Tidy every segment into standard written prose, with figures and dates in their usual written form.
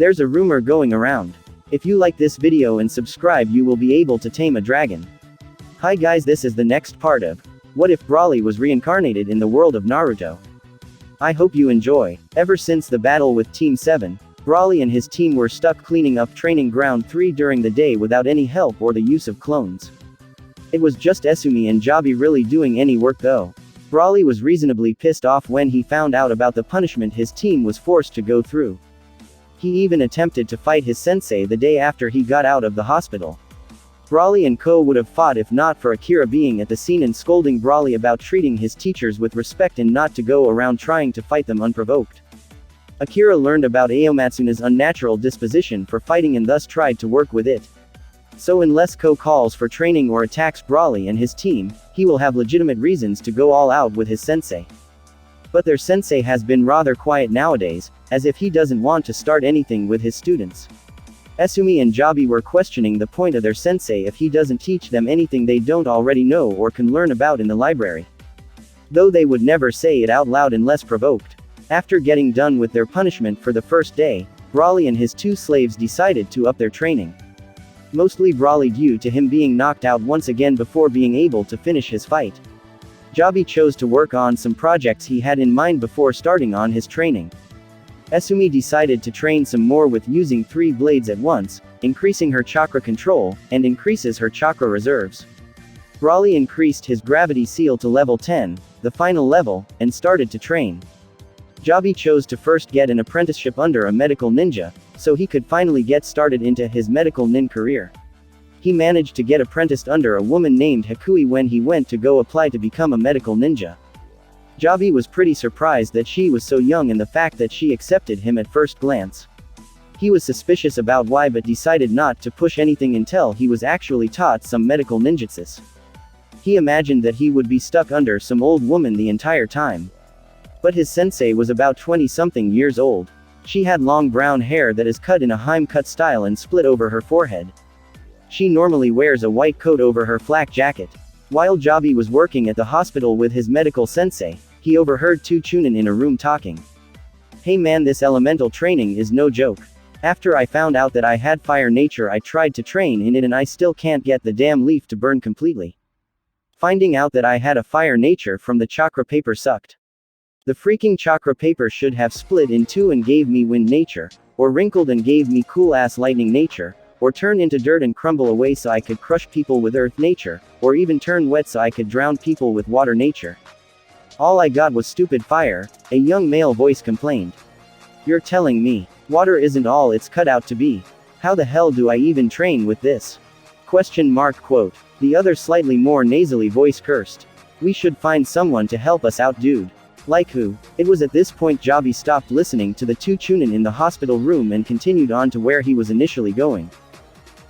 There's a rumor going around. If you like this video and subscribe, you will be able to tame a dragon. Hi guys, this is the next part of What If Broly Was Reincarnated in the World of Naruto. I hope you enjoy. Ever since the battle with Team 7, Broly and his team were stuck cleaning up Training Ground 3 during the day without any help or the use of clones. It was just Esumi and Jabi really doing any work though. Broly was reasonably pissed off when he found out about the punishment his team was forced to go through. He even attempted to fight his sensei the day after he got out of the hospital. Broly and Co would have fought if not for Akira being at the scene and scolding Broly about treating his teachers with respect and not to go around trying to fight them unprovoked. Akira learned about Aomatsuna's unnatural disposition for fighting and thus tried to work with it. So unless Ko calls for training or attacks Broly and his team, he will have legitimate reasons to go all out with his sensei. But their sensei has been rather quiet nowadays, as if he doesn't want to start anything with his students. Esumi and Jabi were questioning the point of their sensei if he doesn't teach them anything they don't already know or can learn about in the library. Though they would never say it out loud unless provoked. After getting done with their punishment for the first day, Broly and his two slaves decided to up their training. Mostly Broly due to him being knocked out once again before being able to finish his fight. Jabi chose to work on some projects he had in mind before starting on his training. Esumi decided to train some more with using 3 blades at once, increasing her chakra control, and increases her chakra reserves. Broly increased his gravity seal to level 10, the final level, and started to train. Jabi chose to first get an apprenticeship under a medical ninja, so he could finally get started into his medical nin career. He managed to get apprenticed under a woman named Hakui when he went to go apply to become a medical ninja. Jabi was pretty surprised that she was so young and the fact that she accepted him at first glance. He was suspicious about why but decided not to push anything until he was actually taught some medical ninjutsus. He imagined that he would be stuck under some old woman the entire time. But his sensei was about 20-something years old. She had long brown hair that is cut in a Heim cut style and split over her forehead. She normally wears a white coat over her flak jacket. While Jabi was working at the hospital with his medical sensei, he overheard 2 Chunin in a room talking. Hey man, this elemental training is no joke. After I found out that I had fire nature, I tried to train in it and I still can't get the damn leaf to burn completely. Finding out that I had a fire nature from the chakra paper sucked. The freaking chakra paper should have split in 2 and gave me wind nature, or wrinkled and gave me cool ass lightning nature, or turn into dirt and crumble away so I could crush people with earth nature, or even turn wet so I could drown people with water nature. All I got was stupid fire, a young male voice complained. You're telling me, water isn't all it's cut out to be? How the hell do I even train with this? ? Quote. The other slightly more nasally voice cursed. We should find someone to help us out, dude. Like who? It was at this point Jabi stopped listening to the 2 Chunin in the hospital room and continued on to where he was initially going.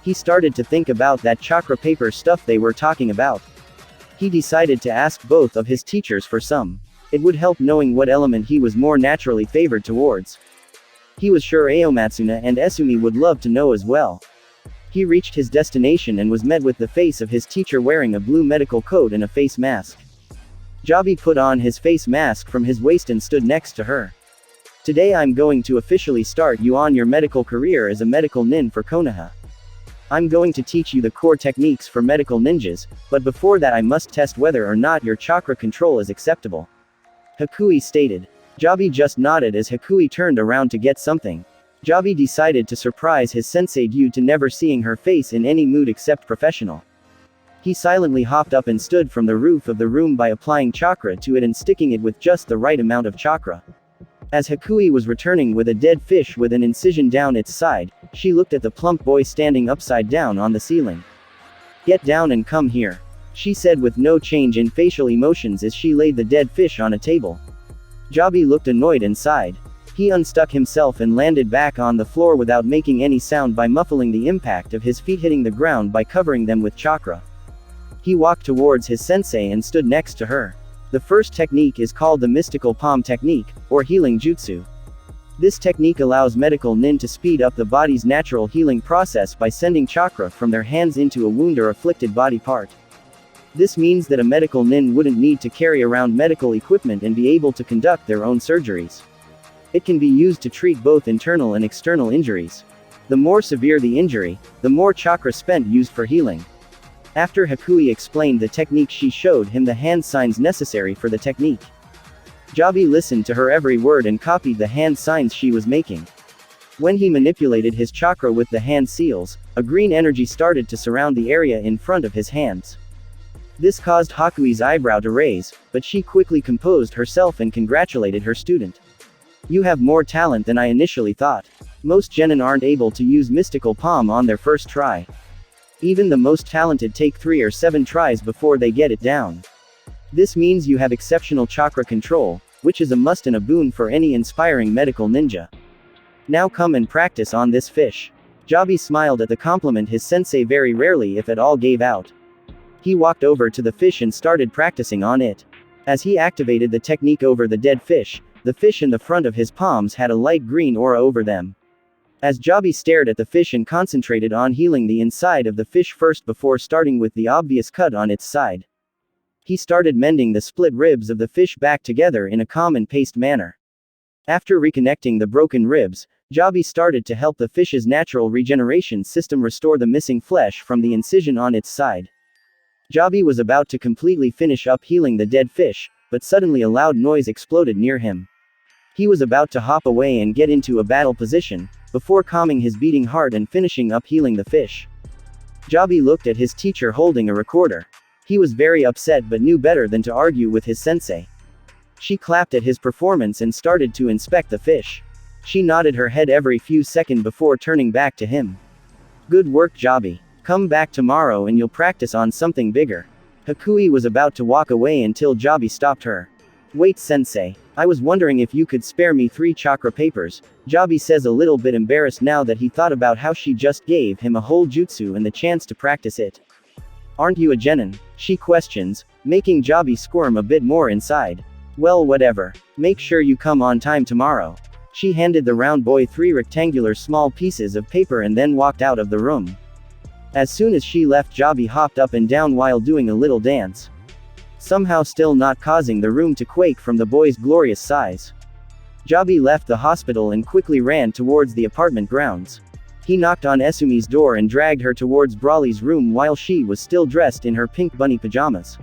He started to think about that chakra paper stuff they were talking about. He decided to ask both of his teachers for some. It would help knowing what element he was more naturally favored towards. He was sure Aomatsuna and Esumi would love to know as well. He reached his destination and was met with the face of his teacher wearing a blue medical coat and a face mask. Jabi put on his face mask from his waist and stood next to her. Today I'm going to officially start you on your medical career as a medical nin for Konoha. I'm going to teach you the core techniques for medical ninjas, but before that I must test whether or not your chakra control is acceptable. Hakui stated. Jabi just nodded as Hakui turned around to get something. Jabi decided to surprise his sensei due to never seeing her face in any mood except professional. He silently hopped up and stood from the roof of the room by applying chakra to it and sticking it with just the right amount of chakra. As Hakui was returning with a dead fish with an incision down its side, she looked at the plump boy standing upside down on the ceiling. Get down and come here, she said with no change in facial emotions as she laid the dead fish on a table. Jabi looked annoyed and sighed. He unstuck himself and landed back on the floor without making any sound by muffling the impact of his feet hitting the ground by covering them with chakra. He walked towards his sensei and stood next to her. The first technique is called the mystical palm technique, or healing jutsu. This technique allows medical nin to speed up the body's natural healing process by sending chakra from their hands into a wound or afflicted body part. This means that a medical nin wouldn't need to carry around medical equipment and be able to conduct their own surgeries. It can be used to treat both internal and external injuries. The more severe the injury, the more chakra spent used for healing. After Hakui explained the technique, she showed him the hand signs necessary for the technique. Jabi listened to her every word and copied the hand signs she was making. When he manipulated his chakra with the hand seals, a green energy started to surround the area in front of his hands. This caused Hakui's eyebrow to raise, but she quickly composed herself and congratulated her student. "You have more talent than I initially thought. Most genin aren't able to use mystical palm on their first try. Even the most talented take 3 or 7 tries before they get it down. This means you have exceptional chakra control, which is a must and a boon for any inspiring medical ninja. Now come and practice on this fish." Jabi smiled at the compliment his sensei very rarely if at all gave out. He walked over to the fish and started practicing on it. As he activated the technique over the dead fish, the fish in the front of his palms had a light green aura over them. As Jabi stared at the fish and concentrated on healing the inside of the fish first before starting with the obvious cut on its side. He started mending the split ribs of the fish back together in a calm and paced manner. After reconnecting the broken ribs, Jabi started to help the fish's natural regeneration system restore the missing flesh from the incision on its side. Jabi was about to completely finish up healing the dead fish, but suddenly a loud noise exploded near him. He was about to hop away and get into a battle position, before calming his beating heart and finishing up healing the fish. Jabi looked at his teacher holding a recorder. He was very upset but knew better than to argue with his sensei. She clapped at his performance and started to inspect the fish. She nodded her head every few seconds before turning back to him. "Good work, Jabi. Come back tomorrow and you'll practice on something bigger." Hakui was about to walk away until Jabi stopped her. "Wait, sensei. I was wondering if you could spare me 3 chakra papers," Jabi says, a little bit embarrassed now that he thought about how she just gave him a whole jutsu and the chance to practice it. "Aren't you a genin?" she questions, making Jabi squirm a bit more inside. "Well, whatever. Make sure you come on time tomorrow." She handed the round boy 3 rectangular small pieces of paper and then walked out of the room. As soon as she left, Jabi hopped up and down while doing a little dance. Somehow still not causing the room to quake from the boy's glorious size. Jabi left the hospital and quickly ran towards the apartment grounds. He knocked on Esumi's door and dragged her towards Broly's room while she was still dressed in her pink bunny pajamas.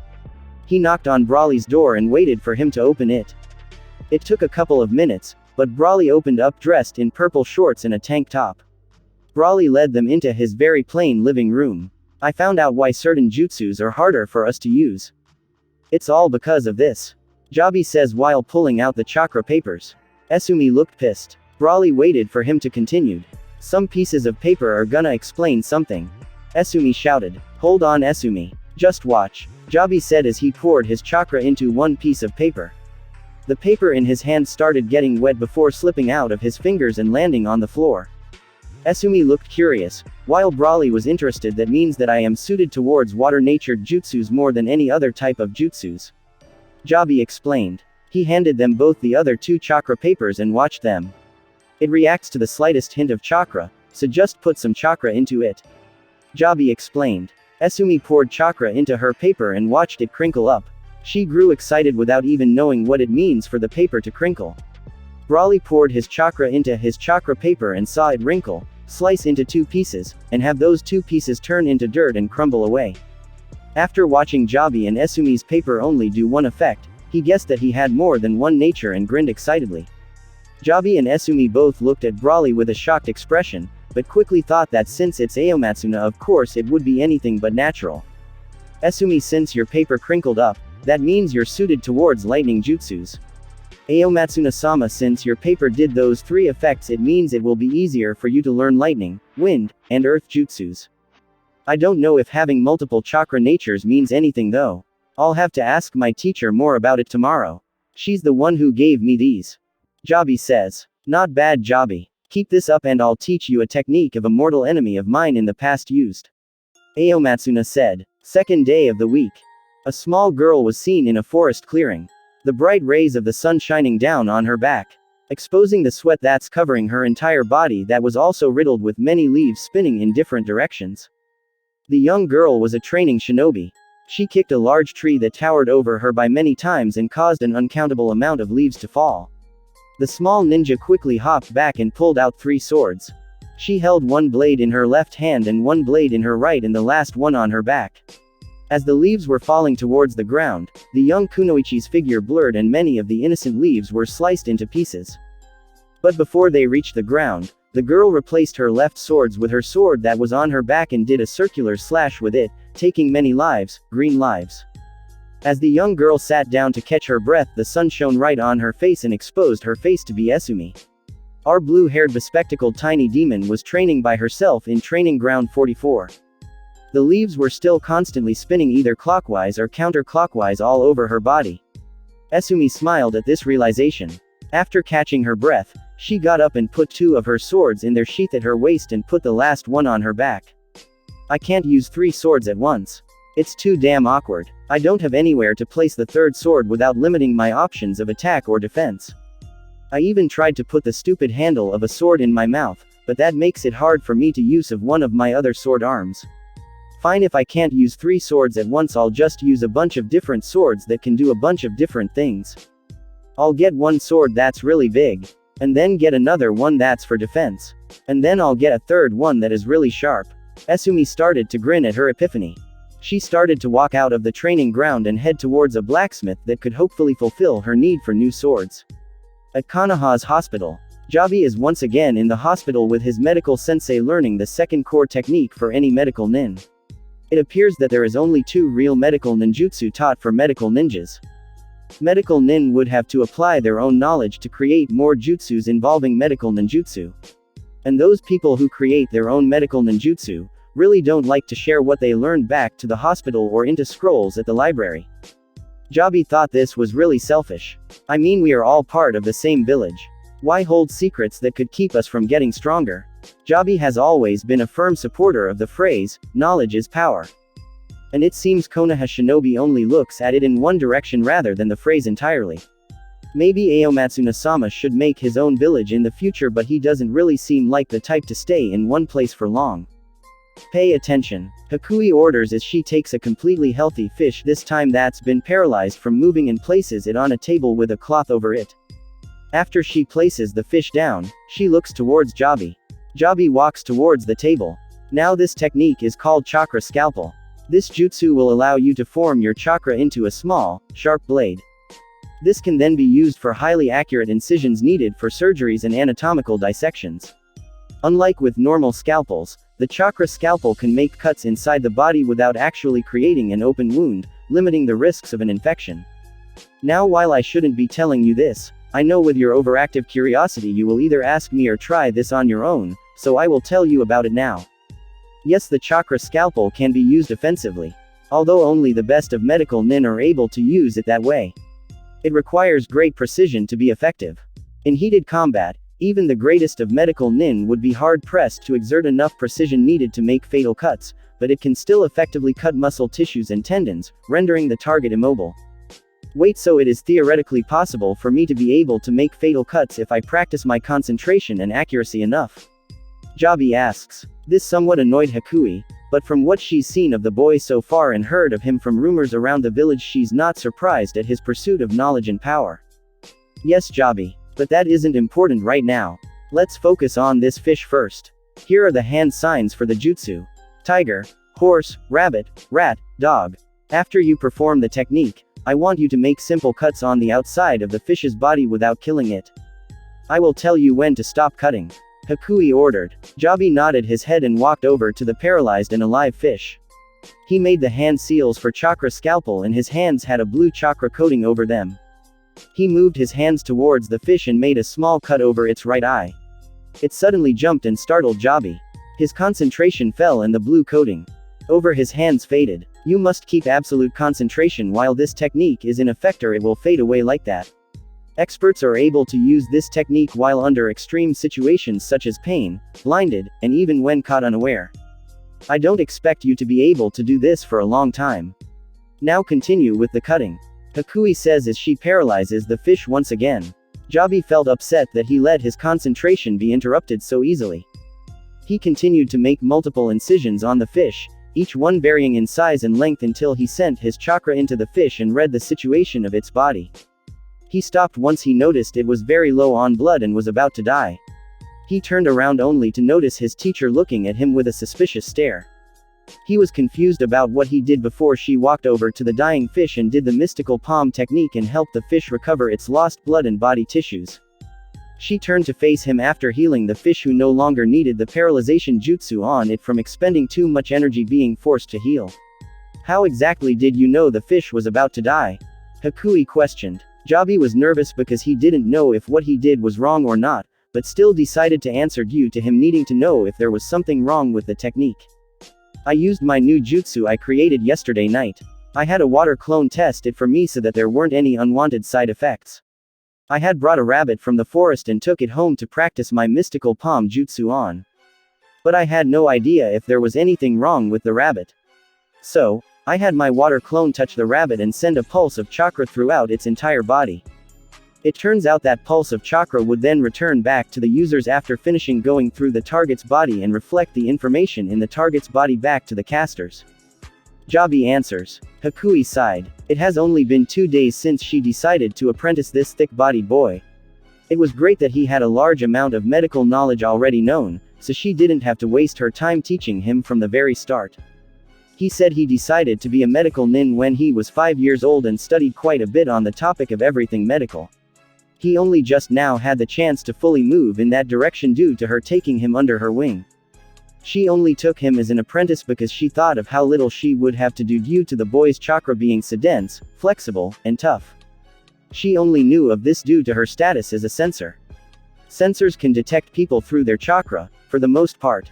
He knocked on Broly's door and waited for him to open it. It took a couple of minutes, but Broly opened up dressed in purple shorts and a tank top. Broly led them into his very plain living room. "I found out why certain jutsus are harder for us to use. It's all because of this," Jabi says while pulling out the chakra papers. Esumi looked pissed. Broly waited for him to continue. "Some pieces of paper are gonna explain something," Esumi shouted. "Hold on, Esumi. Just watch," Jabi said as he poured his chakra into one piece of paper. The paper in his hand started getting wet before slipping out of his fingers and landing on the floor. Esumi looked curious, while Broly was interested. "That means that I am suited towards water-natured jutsus more than any other type of jutsus," Jabi explained. He handed them both the other 2 chakra papers and watched them. "It reacts to the slightest hint of chakra, so just put some chakra into it," Jabi explained. Esumi poured chakra into her paper and watched it crinkle up. She grew excited without even knowing what it means for the paper to crinkle. Broly poured his chakra into his chakra paper and saw it wrinkle, slice into 2 pieces, and have those 2 pieces turn into dirt and crumble away. After watching Jabi and Esumi's paper only do one effect, he guessed that he had more than one nature and grinned excitedly. Jabi and Esumi both looked at Broly with a shocked expression, but quickly thought that since it's Aomatsuna, of course it would be anything but natural. "Esumi, since your paper crinkled up, that means you're suited towards lightning jutsus. Aomatsuna-sama, since your paper did those 3 effects, it means it will be easier for you to learn lightning, wind, and earth jutsus. I don't know if having multiple chakra natures means anything though. I'll have to ask my teacher more about it tomorrow. She's the one who gave me these," Jabi says. "Not bad, Jabi. Keep this up and I'll teach you a technique of a mortal enemy of mine in the past used," Aomatsuna said. Second day of the week. A small girl was seen in a forest clearing. The bright rays of the sun shining down on her back, exposing the sweat that's covering her entire body that was also riddled with many leaves spinning in different directions. The young girl was a training shinobi. She kicked a large tree that towered over her by many times and caused an uncountable amount of leaves to fall. The small ninja quickly hopped back and pulled out 3 swords. She held one blade in her left hand and one blade in her right and the last one on her back. As the leaves were falling towards the ground, the young Kunoichi's figure blurred and many of the innocent leaves were sliced into pieces. But before they reached the ground, the girl replaced her left swords with her sword that was on her back and did a circular slash with it, taking many lives, green lives. As the young girl sat down to catch her breath, the sun shone right on her face and exposed her face to be Esumi. Our blue-haired bespectacled tiny demon was training by herself in Training Ground 44. The leaves were still constantly spinning either clockwise or counterclockwise all over her body. Esumi smiled at this realization. After catching her breath, she got up and put 2 of her swords in their sheath at her waist and put the last one on her back. I can't use 3 swords at once. It's too damn awkward. I don't have anywhere to place the 3rd sword without limiting my options of attack or defense. I even tried to put the stupid handle of a sword in my mouth, but that makes it hard for me to use of one of my other sword arms. Fine, if I can't use 3 swords at once, I'll just use a bunch of different swords that can do a bunch of different things. I'll get one sword that's really big, and then get another one that's for defense. And then I'll get a 3rd one that is really sharp. Esumi started to grin at her epiphany. She started to walk out of the training ground and head towards a blacksmith that could hopefully fulfill her need for new swords. At Konoha's hospital, Jabi is once again in the hospital with his medical sensei learning the 2nd core technique for any medical nin. It appears that there is only 2 real medical ninjutsu taught for medical ninjas. Medical nin would have to apply their own knowledge to create more jutsus involving medical ninjutsu. And those people who create their own medical ninjutsu really don't like to share what they learned back to the hospital or into scrolls at the library. Jabi thought this was really selfish. I mean, we are all part of the same village. Why hold secrets that could keep us from getting stronger? Jabi has always been a firm supporter of the phrase, knowledge is power. And it seems Konoha Shinobi only looks at it in one direction rather than the phrase entirely. Maybe Aomatsuna-sama should make his own village in the future, but he doesn't really seem like the type to stay in one place for long. Pay attention. Hakui orders as she takes a completely healthy fish, this time that's been paralyzed from moving, and places it on a table with a cloth over it. After she places the fish down, she looks towards Jabi. Jabi walks towards the table. Now this technique is called Chakra Scalpel. This jutsu will allow you to form your chakra into a small, sharp blade. This can then be used for highly accurate incisions needed for surgeries and anatomical dissections. Unlike with normal scalpels, the chakra scalpel can make cuts inside the body without actually creating an open wound, limiting the risks of an infection. Now, while I shouldn't be telling you this, I know with your overactive curiosity you will either ask me or try this on your own, so I will tell you about it now. Yes, the chakra scalpel can be used offensively. Although only the best of medical nin are able to use it that way. It requires great precision to be effective. In heated combat, even the greatest of medical nin would be hard-pressed to exert enough precision needed to make fatal cuts, but it can still effectively cut muscle tissues and tendons, rendering the target immobile. Wait, so it is theoretically possible for me to be able to make fatal cuts if I practice my concentration and accuracy enough? Jabi asks. This somewhat annoyed Hakui, but from what she's seen of the boy so far and heard of him from rumors around the village, she's not surprised at his pursuit of knowledge and power. Yes, Jabi. But that isn't important right now. Let's focus on this fish first. Here are the hand signs for the jutsu. Tiger, horse, rabbit, rat, dog. After you perform the technique, I want you to make simple cuts on the outside of the fish's body without killing it. I will tell you when to stop cutting. Hakui ordered. Jabi nodded his head and walked over to the paralyzed and alive fish. He made the hand seals for Chakra Scalpel and his hands had a blue chakra coating over them. He moved his hands towards the fish and made a small cut over its right eye. It suddenly jumped and startled Jabi. His concentration fell and the blue coating over his hands faded. You must keep absolute concentration while this technique is in effect or it will fade away like that. Experts are able to use this technique while under extreme situations such as pain, blinded, and even when caught unaware. I don't expect you to be able to do this for a long time. Now continue with the cutting. Hakui says as she paralyzes the fish once again. Jabi felt upset that he let his concentration be interrupted so easily. He continued to make multiple incisions on the fish, each one varying in size and length until he sent his chakra into the fish and read the situation of its body. He stopped once he noticed it was very low on blood and was about to die. He turned around only to notice his teacher looking at him with a suspicious stare. He was confused about what he did before she walked over to the dying fish and did the mystical palm technique and helped the fish recover its lost blood and body tissues. She turned to face him after healing the fish, who no longer needed the paralyzation jutsu on it from expending too much energy being forced to heal. How exactly did you know the fish was about to die? Hakui questioned. Jabi was nervous because he didn't know if what he did was wrong or not, but still decided to answer due to him needing to know if there was something wrong with the technique. I used my new jutsu I created yesterday night. I had a water clone test it for me so that there weren't any unwanted side effects. I had brought a rabbit from the forest and took it home to practice my mystical palm jutsu on. But I had no idea if there was anything wrong with the rabbit. So, I had my water clone touch the rabbit and send a pulse of chakra throughout its entire body. It turns out that pulse of chakra would then return back to the users after finishing going through the target's body and reflect the information in the target's body back to the casters. Jabi answers. Hakui sighed. It has only been 2 days since she decided to apprentice this thick-bodied boy. It was great that he had a large amount of medical knowledge already known, so she didn't have to waste her time teaching him from the very start. He said he decided to be a medical nin when he was 5 years old and studied quite a bit on the topic of everything medical. He only just now had the chance to fully move in that direction due to her taking him under her wing. She only took him as an apprentice because she thought of how little she would have to do due to the boy's chakra being so dense, flexible, and tough. She only knew of this due to her status as a sensor. Sensors can detect people through their chakra, for the most part.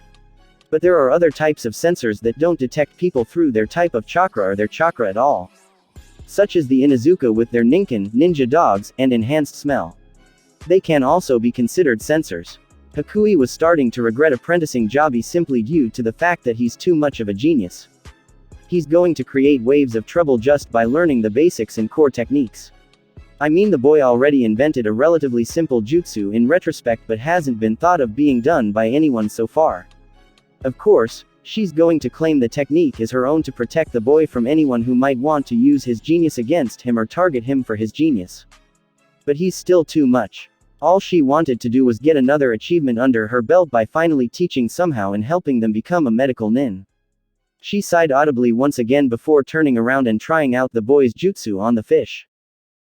But there are other types of sensors that don't detect people through their type of chakra or their chakra at all. Such as the Inuzuka with their Ninkin, ninja dogs, and enhanced smell. They can also be considered sensors. Hakui was starting to regret apprenticing Jabi simply due to the fact that he's too much of a genius. He's going to create waves of trouble just by learning the basics and core techniques. I mean, the boy already invented a relatively simple jutsu in retrospect but hasn't been thought of being done by anyone so far. Of course, she's going to claim the technique as her own to protect the boy from anyone who might want to use his genius against him or target him for his genius. But he's still too much. All she wanted to do was get another achievement under her belt by finally teaching somehow and helping them become a medical nin. She sighed audibly once again before turning around and trying out the boy's jutsu on the fish.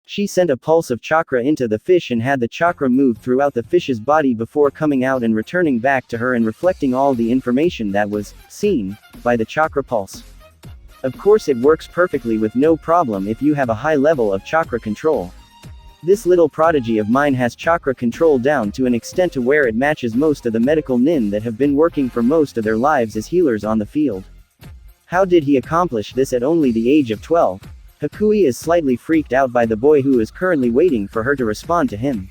She sent a pulse of chakra into the fish and had the chakra move throughout the fish's body before coming out and returning back to her and reflecting all the information that was seen by the chakra pulse. Of course, it works perfectly with no problem if you have a high level of chakra control. This little prodigy of mine has chakra control down to an extent to where it matches most of the medical nin that have been working for most of their lives as healers on the field. How did he accomplish this at only the age of 12? Hakui is slightly freaked out by the boy who is currently waiting for her to respond to him.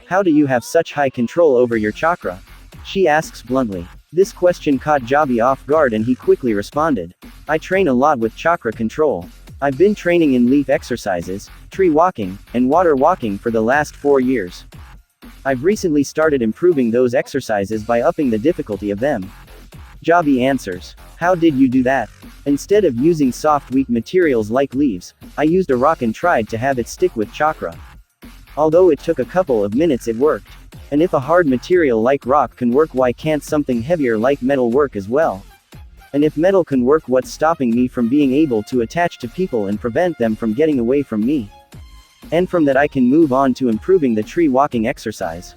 How do you have such high control over your chakra? She asks bluntly. This question caught Jabi off guard and he quickly responded. I train a lot with chakra control. I've been training in leaf exercises, tree walking, and water walking for the last 4 years. I've recently started improving those exercises by upping the difficulty of them. Jabi answers. How did you do that? Instead of using soft weak materials like leaves, I used a rock and tried to have it stick with chakra. Although it took a couple of minutes, it worked. And if a hard material like rock can work, why can't something heavier like metal work as well? And if metal can work, what's stopping me from being able to attach to people and prevent them from getting away from me? And from that I can move on to improving the tree walking exercise.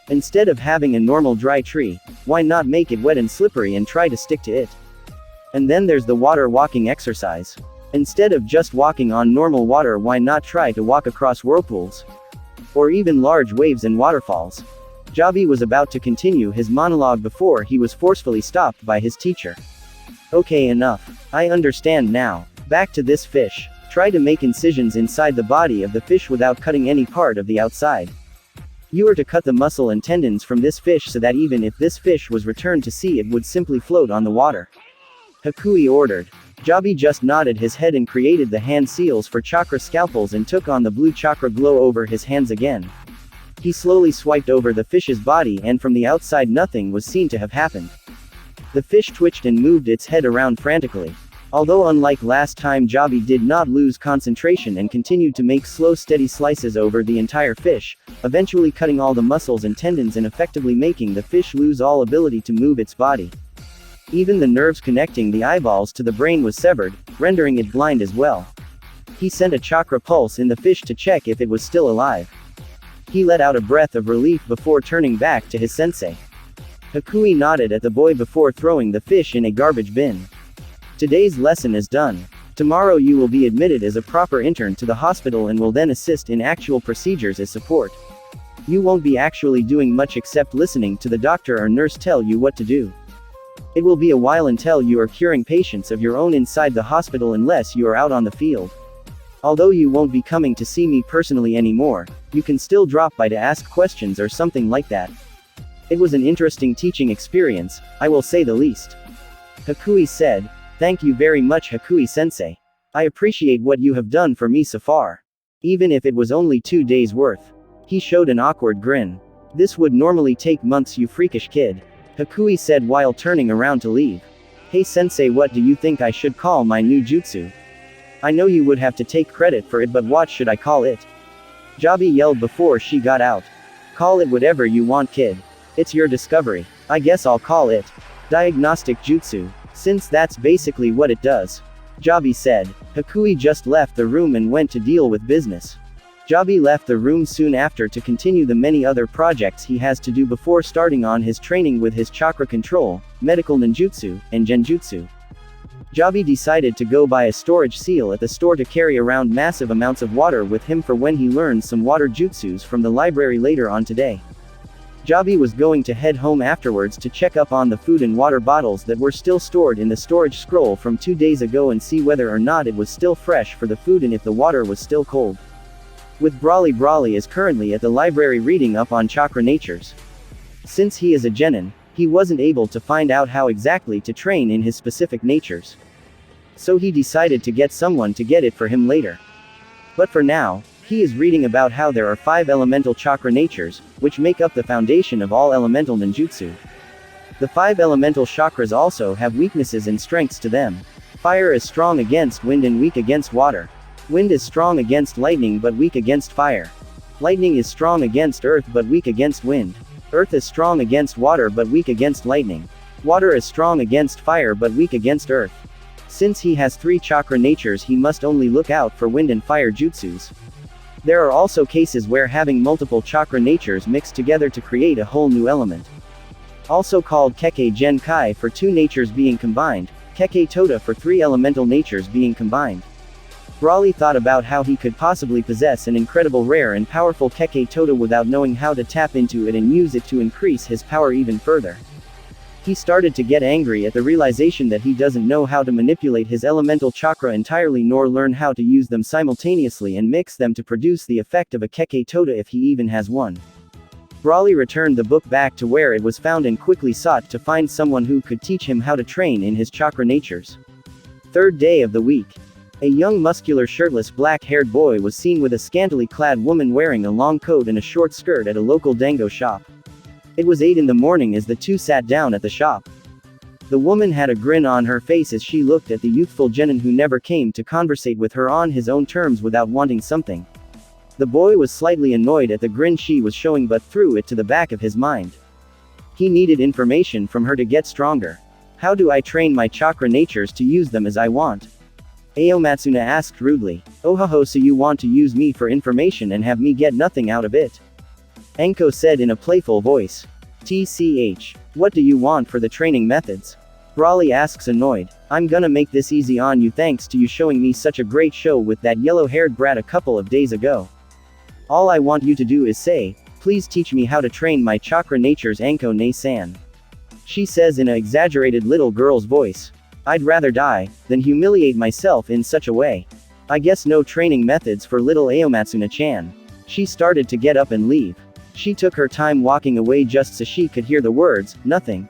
Instead of having a normal dry tree, why not make it wet and slippery and try to stick to it? And then there's the water walking exercise. Instead of just walking on normal water, why not try to walk across whirlpools? Or even large waves and waterfalls? Jabi was about to continue his monologue before he was forcefully stopped by his teacher. Okay, enough. I understand now. Back to this fish. Try to make incisions inside the body of the fish without cutting any part of the outside. You are to cut the muscle and tendons from this fish so that even if this fish was returned to sea, it would simply float on the water. Hakui ordered. Jabi just nodded his head and created the hand seals for chakra scalpels and took on the blue chakra glow over his hands again. He slowly swiped over the fish's body and from the outside nothing was seen to have happened. The fish twitched and moved its head around frantically. Although unlike last time, Jabi did not lose concentration and continued to make slow steady slices over the entire fish, eventually cutting all the muscles and tendons and effectively making the fish lose all ability to move its body. Even the nerves connecting the eyeballs to the brain was severed, rendering it blind as well. He sent a chakra pulse in the fish to check if it was still alive. He let out a breath of relief before turning back to his sensei. Hakui nodded at the boy before throwing the fish in a garbage bin. Today's lesson is done. Tomorrow you will be admitted as a proper intern to the hospital and will then assist in actual procedures as support. You won't be actually doing much except listening to the doctor or nurse tell you what to do. It will be a while until you are curing patients of your own inside the hospital unless you are out on the field. Although you won't be coming to see me personally anymore, you can still drop by to ask questions or something like that. It was an interesting teaching experience, I will say the least. Hakui said, "Thank you very much, Hakui-sensei. I appreciate what you have done for me so far. Even if it was only 2 days worth." He showed an awkward grin. "This would normally take months, you freakish kid," Hakui said while turning around to leave. "Hey sensei, what do you think I should call my new jutsu? I know you would have to take credit for it, but what should I call it?" Jabi yelled before she got out. "Call it whatever you want, kid. It's your discovery. I guess I'll call it Diagnostic Jutsu, since that's basically what it does," Jabi said. Hakui just left the room and went to deal with business. Jabi left the room soon after to continue the many other projects he has to do before starting on his training with his chakra control, medical ninjutsu, and genjutsu. Jabi decided to go buy a storage seal at the store to carry around massive amounts of water with him for when he learns some water jutsus from the library later on today. Jabi was going to head home afterwards to check up on the food and water bottles that were still stored in the storage scroll from 2 days ago and see whether or not it was still fresh for the food and if the water was still cold. With Broly is currently at the library reading up on chakra natures. Since he is a genin, he wasn't able to find out how exactly to train in his specific natures. So he decided to get someone to get it for him later. But for now, he is reading about how there are 5 elemental chakra natures, which make up the foundation of all elemental ninjutsu. The 5 elemental chakras also have weaknesses and strengths to them. Fire is strong against wind and weak against water. Wind is strong against lightning but weak against fire. Lightning is strong against earth but weak against wind. Earth is strong against water but weak against lightning. Water is strong against fire but weak against earth. Since he has 3 chakra natures, he must only look out for wind and fire jutsus. There are also cases where having multiple chakra natures mixed together to create a whole new element. Also called Kekkei Genkai for 2 natures being combined, Kekkei Tota for 3 elemental natures being combined. Broly thought about how he could possibly possess an incredible rare and powerful Kekkei Tota without knowing how to tap into it and use it to increase his power even further. He started to get angry at the realization that he doesn't know how to manipulate his elemental chakra entirely nor learn how to use them simultaneously and mix them to produce the effect of a Kekkei Tota if he even has one. Broly returned the book back to where it was found and quickly sought to find someone who could teach him how to train in his chakra natures. 3rd day of the week. A young muscular shirtless black-haired boy was seen with a scantily clad woman wearing a long coat and a short skirt at a local dango shop. It was 8 in the morning as the two sat down at the shop. The woman had a grin on her face as she looked at the youthful genin who never came to conversate with her on his own terms without wanting something. The boy was slightly annoyed at the grin she was showing but threw it to the back of his mind. He needed information from her to get stronger. How do I train my chakra natures to use them as I want? Aomatsuna asked rudely. Ohoho, so you want to use me for information and have me get nothing out of it? Enko said in a playful voice. TCH. What do you want for the training methods? Broly asks annoyed. I'm gonna make this easy on you thanks to you showing me such a great show with that yellow-haired brat a couple of days ago. All I want you to do is say, please teach me how to train my chakra natures, Enko ne-san. She says in an exaggerated little girl's voice. I'd rather die than humiliate myself in such a way. I guess no training methods for little Aomatsuna-chan. She started to get up and leave. She took her time walking away just so she could hear the words, nothing.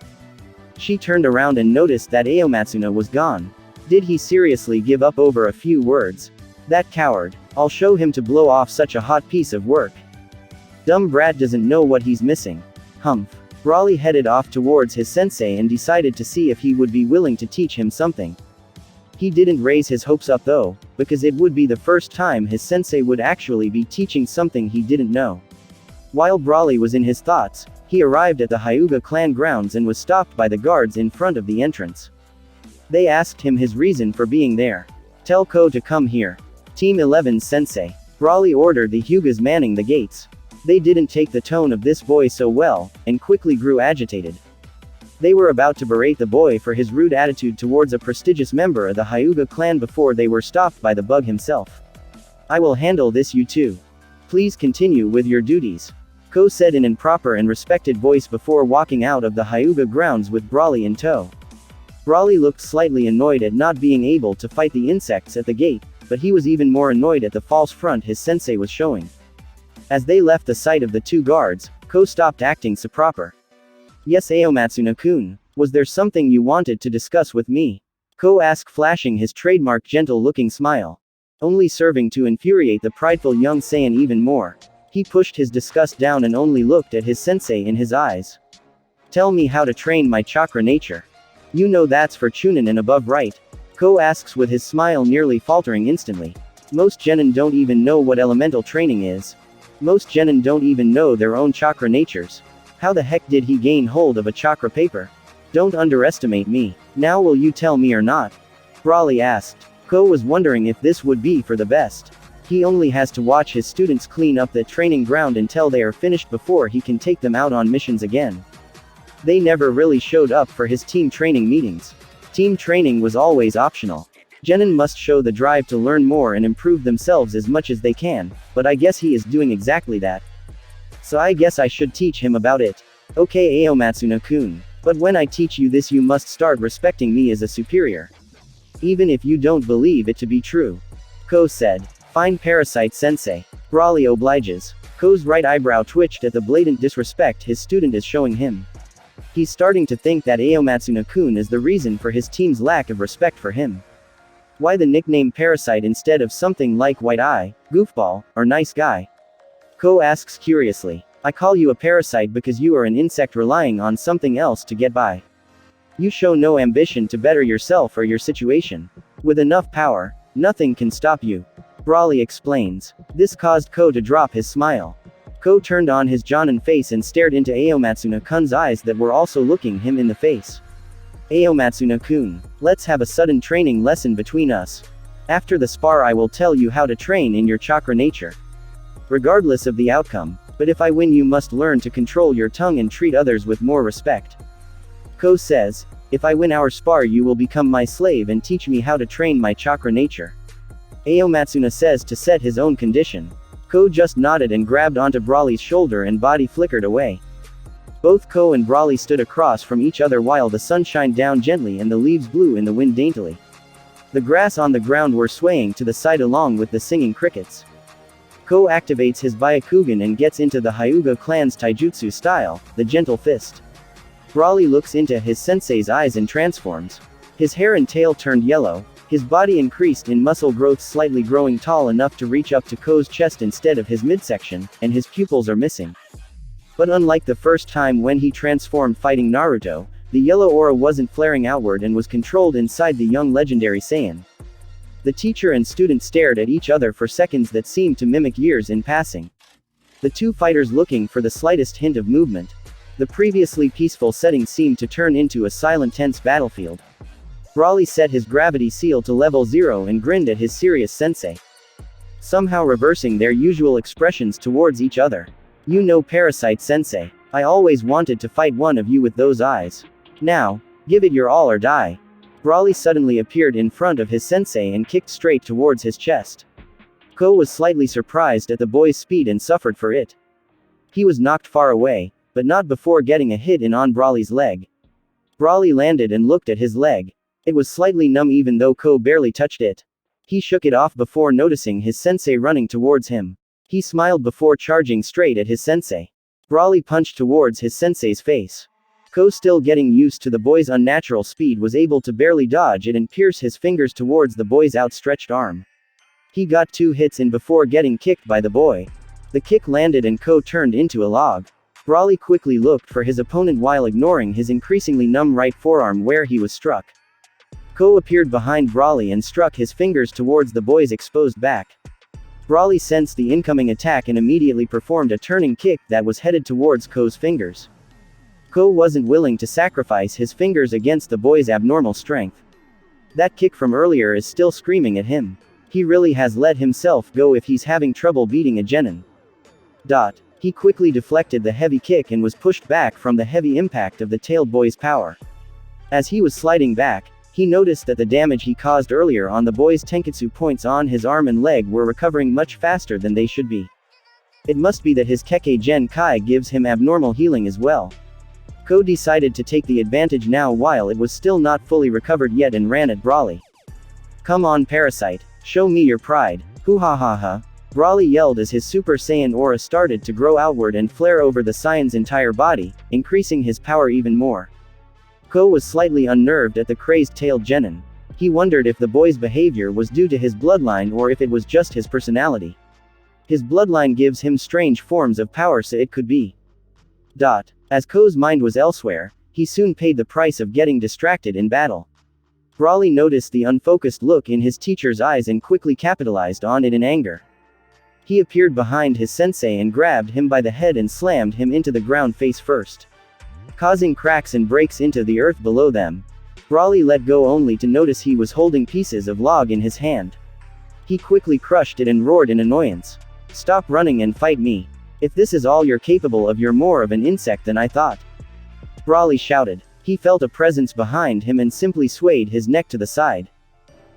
She turned around and noticed that Aomatsuna was gone. Did he seriously give up over a few words? That coward. I'll show him to blow off such a hot piece of work. Dumb brat doesn't know what he's missing. Humph. Broly headed off towards his sensei and decided to see if he would be willing to teach him something. He didn't raise his hopes up though, because it would be the first time his sensei would actually be teaching something he didn't know. While Broly was in his thoughts, he arrived at the Hyuga clan grounds and was stopped by the guards in front of the entrance. They asked him his reason for being there. "Tell Ko to come here. Team 11's sensei." Broly ordered the Hyugas manning the gates. They didn't take the tone of this boy so well, and quickly grew agitated. They were about to berate the boy for his rude attitude towards a prestigious member of the Hyuga clan before they were stopped by the bug himself. "I will handle this, you two. Please continue with your duties," Ko said in an proper and respected voice before walking out of the Hyuga grounds with Broly in tow. Broly looked slightly annoyed at not being able to fight the insects at the gate, but he was even more annoyed at the false front his sensei was showing. As they left the sight of the two guards, Ko stopped acting so proper. "Yes, Aomatsuna-kun, was there something you wanted to discuss with me?" Ko asked, flashing his trademark gentle-looking smile. Only serving to infuriate the prideful young Saiyan even more. He pushed his disgust down and only looked at his sensei in his eyes. "Tell me how to train my chakra nature. You know that's for Chunin and above, right?" Ko asks with his smile nearly faltering instantly. Most genin don't even know what elemental training is. Most genin don't even know their own chakra natures. How the heck did he gain hold of a chakra paper? "Don't underestimate me. Now will you tell me or not?" Broly asked. Ko was wondering if this would be for the best. He only has to watch his students clean up the training ground until they are finished before he can take them out on missions again. They never really showed up for his team training meetings. Team training was always optional. Genin must show the drive to learn more and improve themselves as much as they can, but I guess he is doing exactly that. So I guess I should teach him about it. "Okay, Aomatsuna-kun. But when I teach you this, you must start respecting me as a superior. Even if you don't believe it to be true," Ko said. "Fine, Parasite Sensei." Broly obliges. Ko's right eyebrow twitched at the blatant disrespect his student is showing him. He's starting to think that Aomatsuna-kun is the reason for his team's lack of respect for him. Why the nickname Parasite instead of something like White Eye, Goofball, or Nice Guy? Ko asks curiously. "I call you a parasite because you are an insect relying on something else to get by. You show no ambition to better yourself or your situation. With enough power, nothing can stop you," Broly explains. This caused Ko to drop his smile. Ko turned on his Jonin face and stared into Aomatsuna-kun's eyes that were also looking him in the face. "Aomatsuna-kun, let's have a sudden training lesson between us. After the spar I will tell you how to train in your chakra nature. Regardless of the outcome, but if I win you must learn to control your tongue and treat others with more respect." Ko says, "If I win our spar you will become my slave and teach me how to train my chakra nature." Aomatsuna says to set his own condition. Ko just nodded and grabbed onto Broly's shoulder and body flickered away. Both Ko and Broly stood across from each other while the sun shined down gently and the leaves blew in the wind daintily. The grass on the ground were swaying to the side along with the singing crickets. Ko activates his Byakugan and gets into the Hyuga clan's taijutsu style, the gentle fist. Broly looks into his sensei's eyes and transforms. His hair and tail turned yellow, his body increased in muscle growth, slightly growing tall enough to reach up to Ko's chest instead of his midsection, and his pupils are missing. But unlike the first time when he transformed fighting Naruto, the yellow aura wasn't flaring outward and was controlled inside the young legendary Saiyan. The teacher and student stared at each other for seconds that seemed to mimic years in passing. The two fighters looking for the slightest hint of movement. The previously peaceful setting seemed to turn into a silent, tense battlefield. Broly set his gravity seal to level 0 and grinned at his serious sensei, somehow reversing their usual expressions towards each other. "You know, Parasite Sensei, I always wanted to fight one of you with those eyes. Now, give it your all or die." Broly suddenly appeared in front of his sensei and kicked straight towards his chest. Ko was slightly surprised at the boy's speed and suffered for it. He was knocked far away, but not before getting a hit in on Broly's leg. Broly landed and looked at his leg. It was slightly numb even though Ko barely touched it. He shook it off before noticing his sensei running towards him. He smiled before charging straight at his sensei. Broly punched towards his sensei's face. Ko, still getting used to the boy's unnatural speed, was able to barely dodge it and pierce his fingers towards the boy's outstretched arm. He got 2 hits in before getting kicked by the boy. The kick landed and Ko turned into a log. Broly quickly looked for his opponent while ignoring his increasingly numb right forearm where he was struck. Ko appeared behind Broly and struck his fingers towards the boy's exposed back. Broly sensed the incoming attack and immediately performed a turning kick that was headed towards Ko's fingers. Ko wasn't willing to sacrifice his fingers against the boy's abnormal strength. That kick from earlier is still screaming at him. He really has let himself go if he's having trouble beating a genin. He quickly deflected the heavy kick and was pushed back from the heavy impact of the tailed boy's power. As he was sliding back, he noticed that the damage he caused earlier on the boy's tenketsu points on his arm and leg were recovering much faster than they should be. It must be that his Kekkei Gen Kai gives him abnormal healing as well. Ko decided to take the advantage now while it was still not fully recovered yet and ran at Broly. "Come on, parasite, show me your pride, hoo ha ha ha," Broly yelled as his Super Saiyan aura started to grow outward and flare over the Saiyan's entire body, increasing his power even more. Ko was slightly unnerved at the crazed tailed genin. He wondered if the boy's behavior was due to his bloodline or if it was just his personality. His bloodline gives him strange forms of power, so it could be. As Ko's mind was elsewhere, he soon paid the price of getting distracted in battle. Broly noticed the unfocused look in his teacher's eyes and quickly capitalized on it in anger. He appeared behind his sensei and grabbed him by the head and slammed him into the ground face first, causing cracks and breaks into the earth below them. Broly let go only to notice he was holding pieces of log in his hand. He quickly crushed it and roared in annoyance. "Stop running and fight me. If this is all you're capable of, you're more of an insect than I thought," Broly shouted. He felt a presence behind him and simply swayed his neck to the side.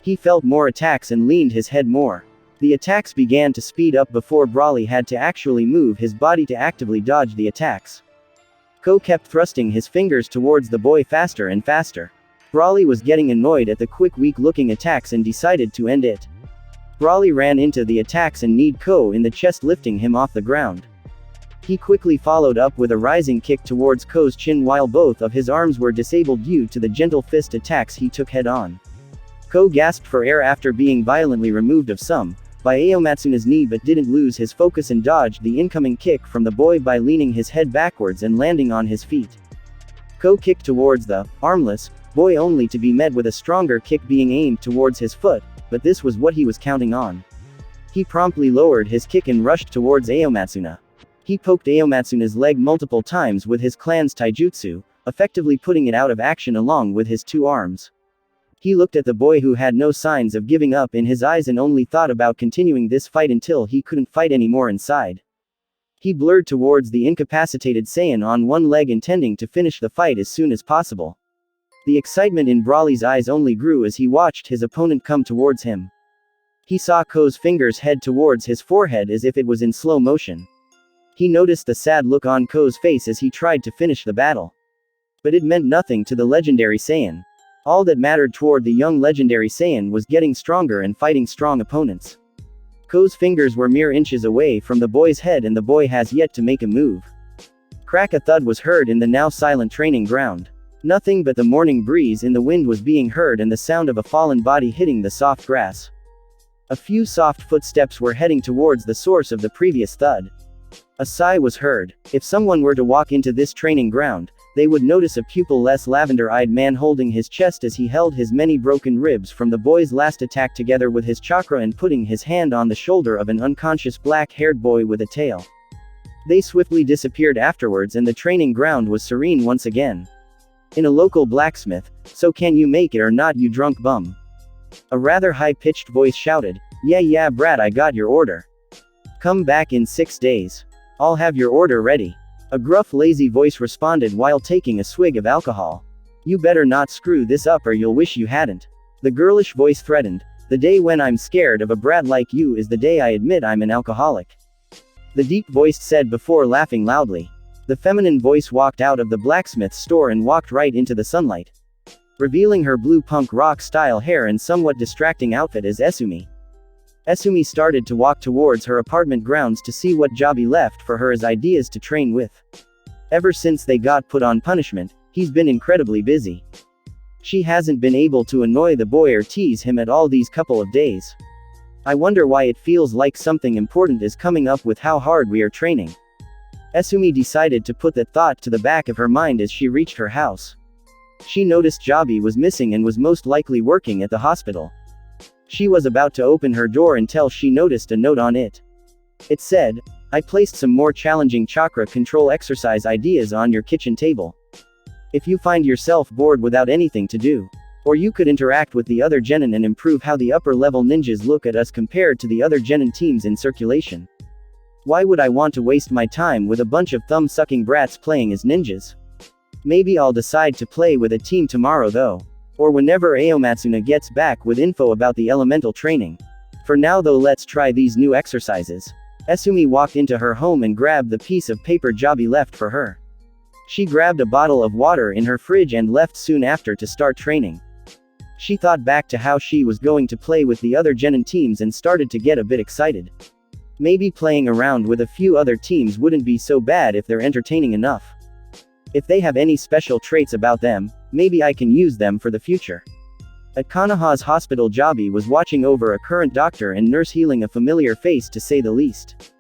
He felt more attacks and leaned his head more. The attacks began to speed up before Broly had to actually move his body to actively dodge the attacks. Ko kept thrusting his fingers towards the boy faster and faster. Broly was getting annoyed at the quick, weak-looking attacks and decided to end it. Broly ran into the attacks and kneed Ko in the chest, lifting him off the ground. He quickly followed up with a rising kick towards Ko's chin while both of his arms were disabled due to the gentle fist attacks he took head-on. Ko gasped for air after being violently removed of some by Aomatsuna's knee, but didn't lose his focus and dodged the incoming kick from the boy by leaning his head backwards and landing on his feet. Ko kicked towards the armless boy only to be met with a stronger kick being aimed towards his foot, but this was what he was counting on. He promptly lowered his kick and rushed towards Aomatsuna. He poked Aomatsuna's leg multiple times with his clan's taijutsu, effectively putting it out of action along with his two arms. He looked at the boy who had no signs of giving up in his eyes and only thought about continuing this fight until he couldn't fight anymore inside. He blurred towards the incapacitated Saiyan on one leg, intending to finish the fight as soon as possible. The excitement in Broly's eyes only grew as he watched his opponent come towards him. He saw Ko's fingers head towards his forehead as if it was in slow motion. He noticed the sad look on Ko's face as he tried to finish the battle. But it meant nothing to the legendary Saiyan. All that mattered toward the young legendary Saiyan was getting stronger and fighting strong opponents. Ko's fingers were mere inches away from the boy's head and the boy has yet to make a move. Crack! A thud was heard in the now silent training ground. Nothing but the morning breeze in the wind was being heard and the sound of a fallen body hitting the soft grass. A few soft footsteps were heading towards the source of the previous thud. A sigh was heard. If someone were to walk into this training ground, they would notice a pupil-less lavender-eyed man holding his chest as he held his many broken ribs from the boy's last attack together with his chakra and putting his hand on the shoulder of an unconscious black-haired boy with a tail. They swiftly disappeared afterwards and the training ground was serene once again. In a local blacksmith, "So can you make it or not, you drunk bum?" A rather high-pitched voice shouted. Yeah brat, I got your order. Come back in 6 days. I'll have your order ready." A gruff, lazy voice responded while taking a swig of alcohol. "You better not screw this up or you'll wish you hadn't." The girlish voice threatened. "The day when I'm scared of a brat like you is the day I admit I'm an alcoholic," the deep voice said before laughing loudly. The feminine voice walked out of the blacksmith's store and walked right into the sunlight, revealing her blue punk rock style hair and somewhat distracting outfit as Esumi. Esumi started to walk towards her apartment grounds to see what job he left for her as ideas to train with. Ever since they got put on punishment, he's been incredibly busy. She hasn't been able to annoy the boy or tease him at all these couple of days. I wonder why it feels like something important is coming up with how hard we are training. Esumi decided to put that thought to the back of her mind as she reached her house. She noticed Jabi was missing and was most likely working at the hospital. She was about to open her door until she noticed a note on it. It said, "I placed some more challenging chakra control exercise ideas on your kitchen table. If you find yourself bored without anything to do, or you could interact with the other genin and improve how the upper level ninjas look at us compared to the other genin teams in circulation. Why would I want to waste my time with a bunch of thumb-sucking brats playing as ninjas? Maybe I'll decide to play with a team tomorrow though. Or whenever Aomatsuna gets back with info about the elemental training. For now though, let's try these new exercises." Esumi walked into her home and grabbed the piece of paper Jabi left for her. She grabbed a bottle of water in her fridge and left soon after to start training. She thought back to how she was going to play with the other genin teams and started to get a bit excited. Maybe playing around with a few other teams wouldn't be so bad if they're entertaining enough. If they have any special traits about them, maybe I can use them for the future. At Konoha's hospital, Jabi was watching over a current doctor and nurse, healing a familiar face to say the least.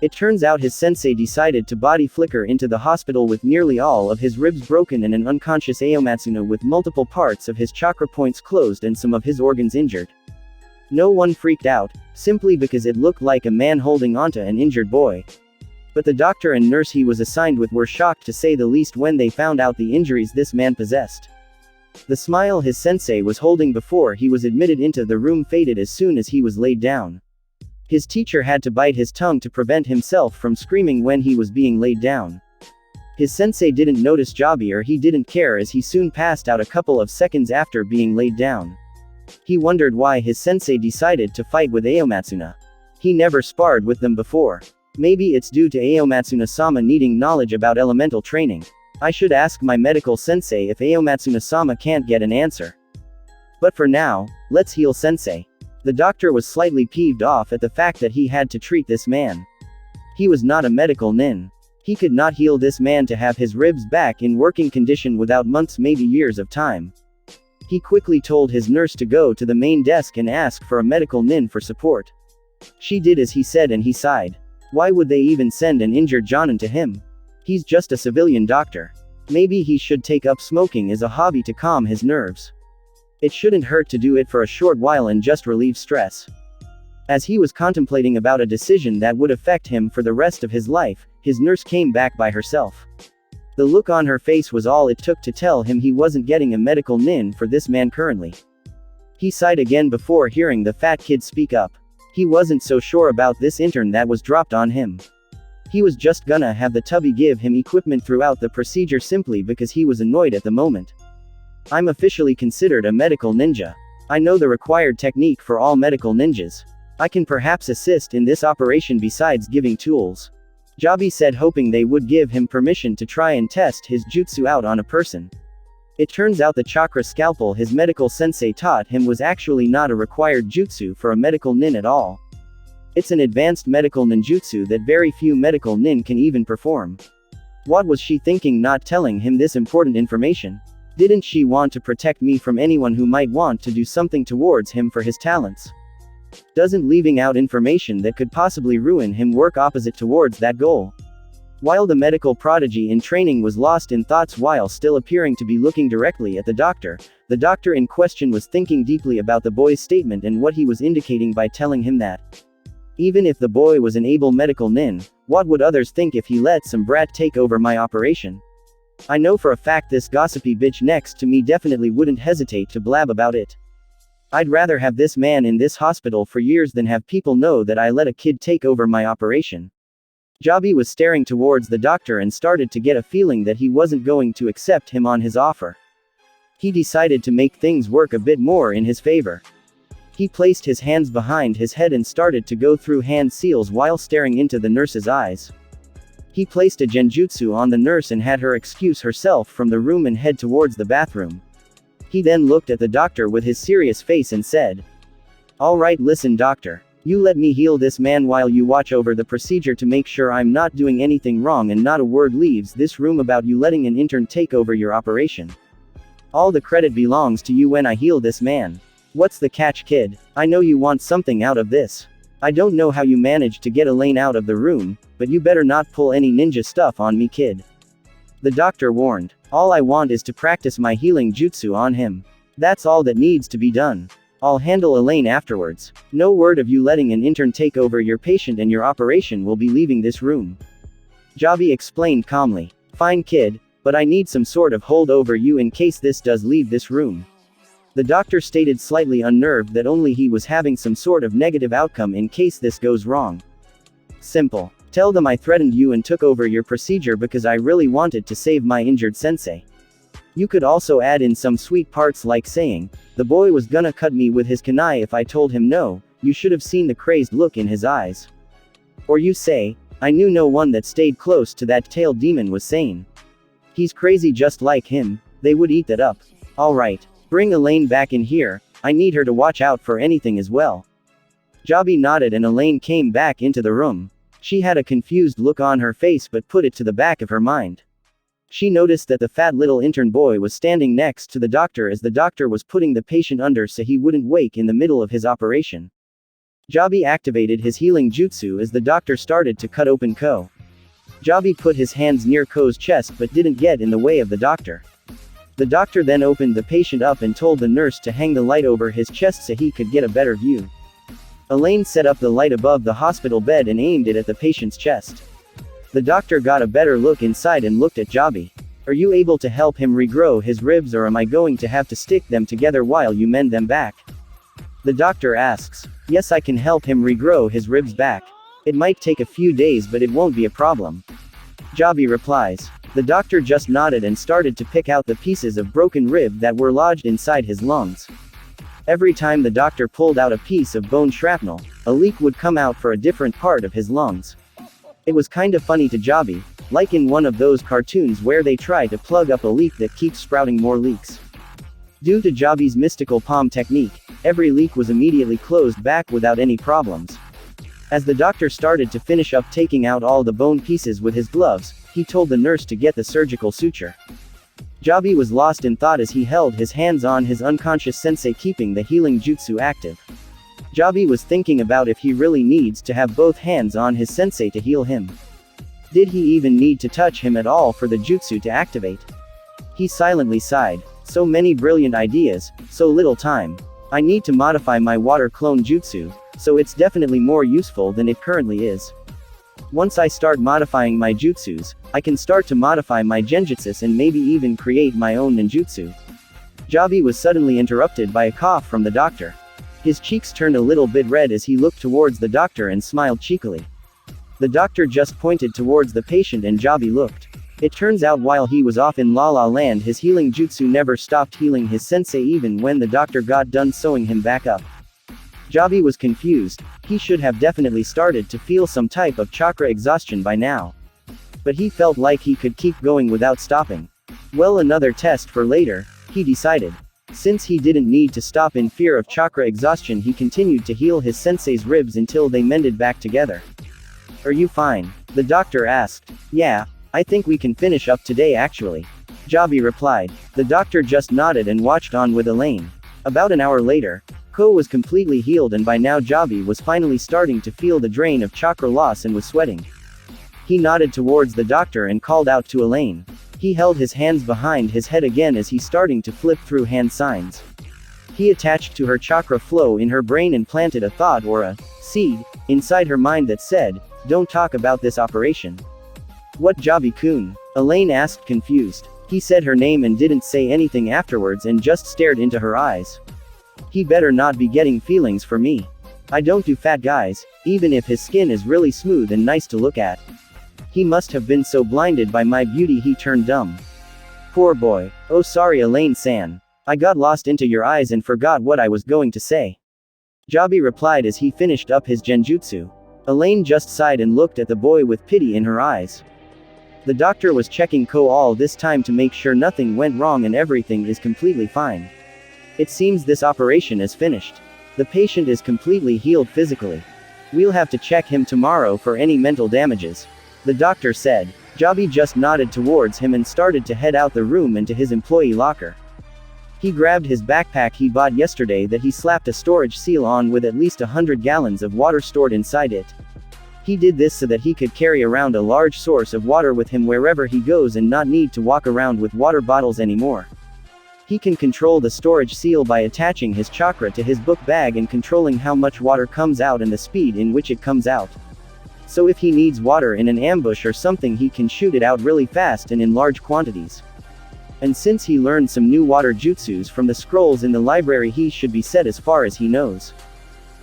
It turns out his sensei decided to body flicker into the hospital with nearly all of his ribs broken and an unconscious Aomatsuna with multiple parts of his chakra points closed and some of his organs injured. No one freaked out, simply because it looked like a man holding onto an injured boy. But the doctor and nurse he was assigned with were shocked to say the least when they found out the injuries this man possessed. The smile his sensei was holding before he was admitted into the room faded as soon as he was laid down. His teacher had to bite his tongue to prevent himself from screaming when he was being laid down. His sensei didn't notice Jabi, or he didn't care, as he soon passed out a couple of seconds after being laid down. He wondered why his sensei decided to fight with Aomatsuna. He never sparred with them before. Maybe it's due to Aomatsuna-sama needing knowledge about elemental training. I should ask my medical sensei if Aomatsuna-sama can't get an answer. But for now, let's heal sensei. The doctor was slightly peeved off at the fact that he had to treat this man. He was not a medical nin. He could not heal this man to have his ribs back in working condition without months, maybe years of time. He quickly told his nurse to go to the main desk and ask for a medical nin for support. She did as he said and he sighed. Why would they even send an injured jonin to him? He's just a civilian doctor. Maybe he should take up smoking as a hobby to calm his nerves. It shouldn't hurt to do it for a short while and just relieve stress. As he was contemplating about a decision that would affect him for the rest of his life, his nurse came back by herself. The look on her face was all it took to tell him he wasn't getting a medical nin for this man currently. He sighed again before hearing the fat kid speak up. He wasn't so sure about this intern that was dropped on him. He was just gonna have the tubby give him equipment throughout the procedure simply because he was annoyed at the moment. I'm officially considered a medical ninja. I know the required technique for all medical ninjas. I can perhaps assist in this operation besides giving tools. Jabi said, hoping they would give him permission to try and test his jutsu out on a person. It turns out the Chakra Scalpel his medical sensei taught him was actually not a required jutsu for a medical nin at all. It's an advanced medical ninjutsu that very few medical nin can even perform. What was she thinking not telling him this important information? Didn't she want to protect me from anyone who might want to do something towards him for his talents? Doesn't leaving out information that could possibly ruin him work opposite towards that goal? While the medical prodigy in training was lost in thoughts while still appearing to be looking directly at the doctor in question was thinking deeply about the boy's statement and what he was indicating by telling him that. Even if the boy was an able medical nin, what would others think if he let some brat take over my operation? I know for a fact this gossipy bitch next to me definitely wouldn't hesitate to blab about it. I'd rather have this man in this hospital for years than have people know that I let a kid take over my operation. Jabi was staring towards the doctor and started to get a feeling that he wasn't going to accept him on his offer. He decided to make things work a bit more in his favor. He placed his hands behind his head and started to go through hand seals while staring into the nurse's eyes. He placed a genjutsu on the nurse and had her excuse herself from the room and head towards the bathroom. He then looked at the doctor with his serious face and said, "Alright, listen doctor. You let me heal this man while you watch over the procedure to make sure I'm not doing anything wrong and not a word leaves this room about you letting an intern take over your operation. All the credit belongs to you when I heal this man. What's the catch, kid? I know you want something out of this. I don't know how you managed to get Elaine out of the room, but you better not pull any ninja stuff on me, kid." The doctor warned. All I want is to practice my healing jutsu on him. That's all that needs to be done. I'll handle Elaine afterwards. No word of you letting an intern take over your patient and your operation will be leaving this room. Jabi explained calmly. Fine kid, but I need some sort of hold over you in case this does leave this room. The doctor stated slightly unnerved that only he was having some sort of negative outcome in case this goes wrong. Simple. Tell them I threatened you and took over your procedure because I really wanted to save my injured sensei. You could also add in some sweet parts like saying, the boy was gonna cut me with his kunai if I told him no, you should have seen the crazed look in his eyes. Or you say, I knew no one that stayed close to that tailed demon was sane. He's crazy just like him, they would eat that up. Alright, bring Elaine back in here, I need her to watch out for anything as well. Jabi nodded and Elaine came back into the room. She had a confused look on her face but put it to the back of her mind. She noticed that the fat little intern boy was standing next to the doctor as the doctor was putting the patient under so he wouldn't wake in the middle of his operation. Jabi activated his healing jutsu as the doctor started to cut open Ko. Jabi put his hands near Ko's chest but didn't get in the way of the doctor. The doctor then opened the patient up and told the nurse to hang the light over his chest so he could get a better view. Elaine set up the light above the hospital bed and aimed it at the patient's chest. The doctor got a better look inside and looked at Jabi. Are you able to help him regrow his ribs or am I going to have to stick them together while you mend them back? The doctor asks. Yes, I can help him regrow his ribs back. It might take a few days but it won't be a problem. Jabi replies. The doctor just nodded and started to pick out the pieces of broken rib that were lodged inside his lungs. Every time the doctor pulled out a piece of bone shrapnel, a leak would come out for a different part of his lungs. It was kinda funny to Jabi, like in one of those cartoons where they try to plug up a leak that keeps sprouting more leaks. Due to Jabi's mystical palm technique, every leak was immediately closed back without any problems. As the doctor started to finish up taking out all the bone pieces with his gloves, he told the nurse to get the surgical suture. Jabi was lost in thought as he held his hands on his unconscious sensei keeping the healing jutsu active. Jabi was thinking about if he really needs to have both hands on his sensei to heal him. Did he even need to touch him at all for the jutsu to activate? He silently sighed. So many brilliant ideas, so little time. I need to modify my water clone jutsu, so it's definitely more useful than it currently is. Once I start modifying my jutsus, I can start to modify my genjutsus and maybe even create my own ninjutsu. Jabi was suddenly interrupted by a cough from the doctor. His cheeks turned a little bit red as he looked towards the doctor and smiled cheekily. The doctor just pointed towards the patient and Jabi looked. It turns out while he was off in La La Land his healing jutsu never stopped healing his sensei even when the doctor got done sewing him back up. Jabi was confused, he should have definitely started to feel some type of chakra exhaustion by now. But he felt like he could keep going without stopping. Well, another test for later, he decided. Since he didn't need to stop in fear of chakra exhaustion he continued to heal his sensei's ribs until they mended back together. Are you fine? The doctor asked. Yeah, I think we can finish up today actually. Jabi replied. The doctor just nodded and watched on with Elaine. About an hour later, Ko was completely healed and by now Jabi was finally starting to feel the drain of chakra loss and was sweating. He nodded towards the doctor and called out to Elaine. He held his hands behind his head again as he starting to flip through hand signs. He attached to her chakra flow in her brain and planted a thought or a seed inside her mind that said, don't talk about this operation. What Jabi-kun? Elaine asked confused. He said her name and didn't say anything afterwards and just stared into her eyes. He better not be getting feelings for me. I don't do fat guys, even if his skin is really smooth and nice to look at. He must have been so blinded by my beauty he turned dumb. Poor boy. Oh sorry Elaine-san. I got lost into your eyes and forgot what I was going to say. Jabi replied as he finished up his genjutsu. Elaine just sighed and looked at the boy with pity in her eyes. The doctor was checking Ko all this time to make sure nothing went wrong and everything is completely fine. It seems this operation is finished. The patient is completely healed physically. We'll have to check him tomorrow for any mental damages. The doctor said. Jabi just nodded towards him and started to head out the room into his employee locker. He grabbed his backpack he bought yesterday that he slapped a storage seal on with at least 100 gallons of water stored inside it. He did this so that he could carry around a large source of water with him wherever he goes and not need to walk around with water bottles anymore. He can control the storage seal by attaching his chakra to his book bag and controlling how much water comes out and the speed in which it comes out. So if he needs water in an ambush or something, he can shoot it out really fast and in large quantities. And since he learned some new water jutsus from the scrolls in the library, he should be set as far as he knows.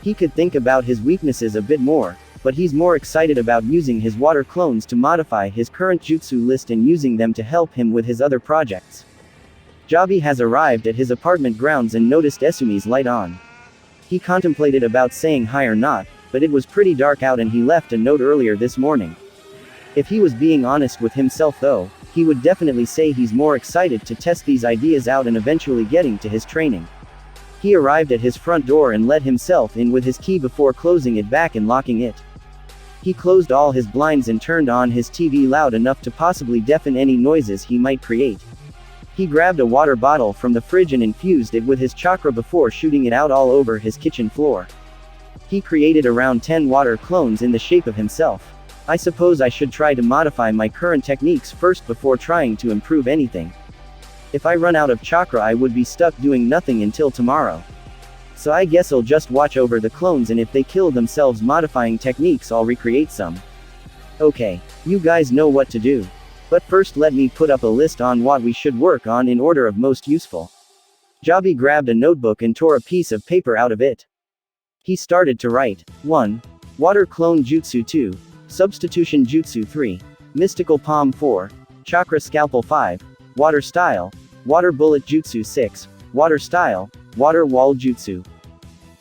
He could think about his weaknesses a bit more, but he's more excited about using his water clones to modify his current jutsu list and using them to help him with his other projects. Jabi has arrived at his apartment grounds and noticed Esumi's light on. He contemplated about saying hi or not, but it was pretty dark out and he left a note earlier this morning. If he was being honest with himself though, he would definitely say he's more excited to test these ideas out and eventually getting to his training. He arrived at his front door and let himself in with his key before closing it back and locking it. He closed all his blinds and turned on his TV loud enough to possibly deafen any noises he might create. He grabbed a water bottle from the fridge and infused it with his chakra before shooting it out all over his kitchen floor. He created around 10 water clones in the shape of himself. I suppose I should try to modify my current techniques first before trying to improve anything. If I run out of chakra, I would be stuck doing nothing until tomorrow. So I guess I'll just watch over the clones, and if they kill themselves modifying techniques, I'll recreate some. Okay, you guys know what to do. But first let me put up a list on what we should work on in order of most useful. Jabi grabbed a notebook and tore a piece of paper out of it. He started to write. 1. Water Clone Jutsu 2. Substitution Jutsu 3. Mystical Palm 4. Chakra Scalpel 5. Water Style. Water Bullet Jutsu 6. Water Style. Water Wall Jutsu.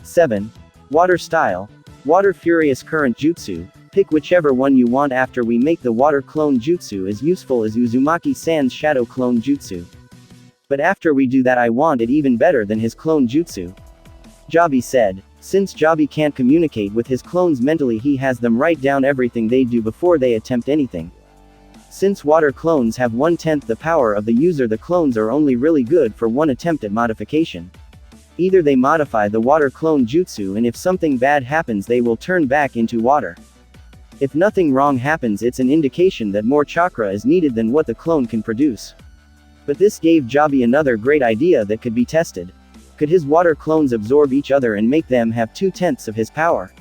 7. Water Style. Water Furious Current Jutsu. Pick whichever one you want after we make the Water Clone Jutsu as useful as Uzumaki-san's Shadow Clone Jutsu. But after we do that, I want it even better than his clone jutsu. Jabi said. Since Jabi can't communicate with his clones mentally, he has them write down everything they do before they attempt anything. Since water clones have 1/10 the power of the user, the clones are only really good for one attempt at modification. Either they modify the water clone jutsu, and if something bad happens they will turn back into water. If nothing wrong happens, it's an indication that more chakra is needed than what the clone can produce. But this gave Jabi another great idea that could be tested. Could his water clones absorb each other and make them have 2/10 of his power?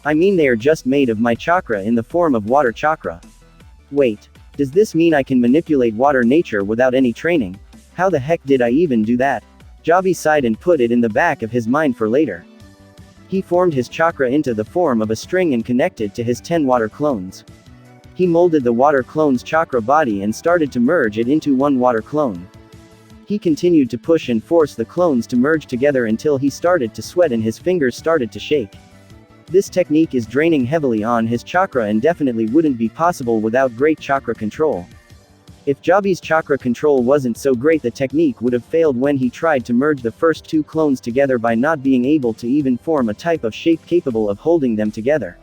I mean, they are just made of my chakra in the form of water chakra. Wait. Does this mean I can manipulate water nature without any training? How the heck did I even do that? Jabi sighed and put it in the back of his mind for later. He formed his chakra into the form of a string and connected to his 10 water clones. He molded the water clone's chakra body and started to merge it into one water clone. He continued to push and force the clones to merge together until he started to sweat and his fingers started to shake. This technique is draining heavily on his chakra and definitely wouldn't be possible without great chakra control. If Jabi's chakra control wasn't so great, the technique would have failed when he tried to merge the first 2 clones together by not being able to even form a type of shape capable of holding them together.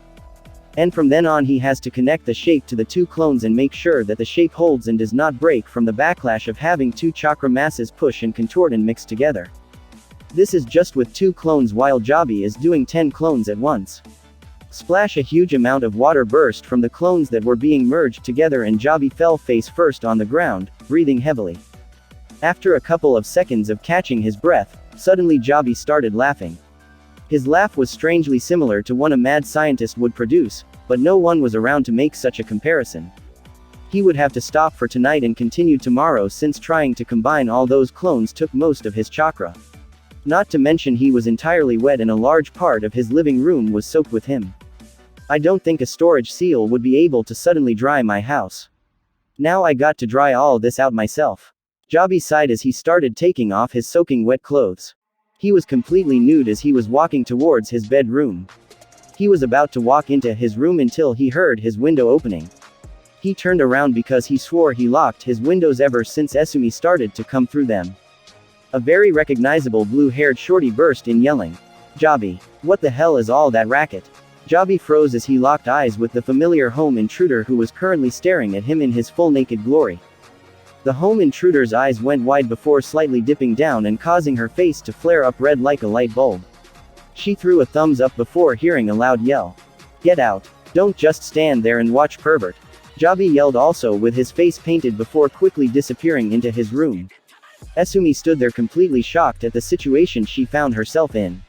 And from then on he has to connect the shape to the 2 clones and make sure that the shape holds and does not break from the backlash of having 2 chakra masses push and contort and mix together. This is just with 2 clones, while Jabi is doing 10 clones at once. Splash! A huge amount of water burst from the clones that were being merged together and Jabi fell face first on the ground, breathing heavily. After a couple of seconds of catching his breath, suddenly Jabi started laughing. His laugh was strangely similar to one a mad scientist would produce, but no one was around to make such a comparison. He would have to stop for tonight and continue tomorrow, since trying to combine all those clones took most of his chakra. Not to mention he was entirely wet and a large part of his living room was soaked with him. I don't think a storage seal would be able to suddenly dry my house. Now I got to dry all this out myself. Jabi sighed as he started taking off his soaking wet clothes. He was completely nude as he was walking towards his bedroom. He was about to walk into his room until he heard his window opening. He turned around because he swore he locked his windows ever since Esumi started to come through them. A very recognizable blue-haired shorty burst in, yelling, "Jabi, what the hell is all that racket?" Jabi froze as he locked eyes with the familiar home intruder who was currently staring at him in his full naked glory. The home intruder's eyes went wide before slightly dipping down and causing her face to flare up red like a light bulb. She threw a thumbs up before hearing a loud yell. "Get out." Don't just stand there and watch, pervert. Jabi yelled, also with his face painted, before quickly disappearing into his room. Esumi stood there completely shocked at the situation she found herself in.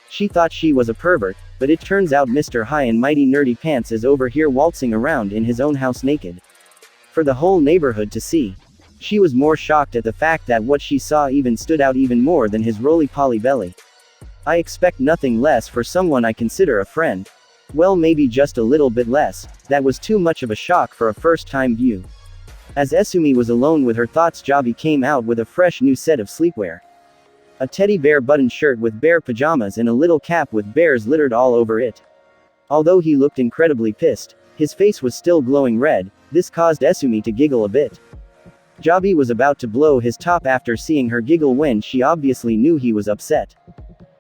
She thought she was a pervert, but it turns out Mr. High and Mighty Nerdy Pants is over here waltzing around in his own house naked. For the whole neighborhood to see. She was more shocked at the fact that what she saw even stood out even more than his roly-poly belly. I expect nothing less for someone I consider a friend. Well, maybe just a little bit less. That was too much of a shock for a first-time view. As Esumi was alone with her thoughts, Jabi came out with a fresh new set of sleepwear. A teddy bear button shirt with bear pajamas and a little cap with bears littered all over it. Although he looked incredibly pissed, his face was still glowing red. This caused Esumi to giggle a bit. Jabi was about to blow his top after seeing her giggle when she obviously knew he was upset.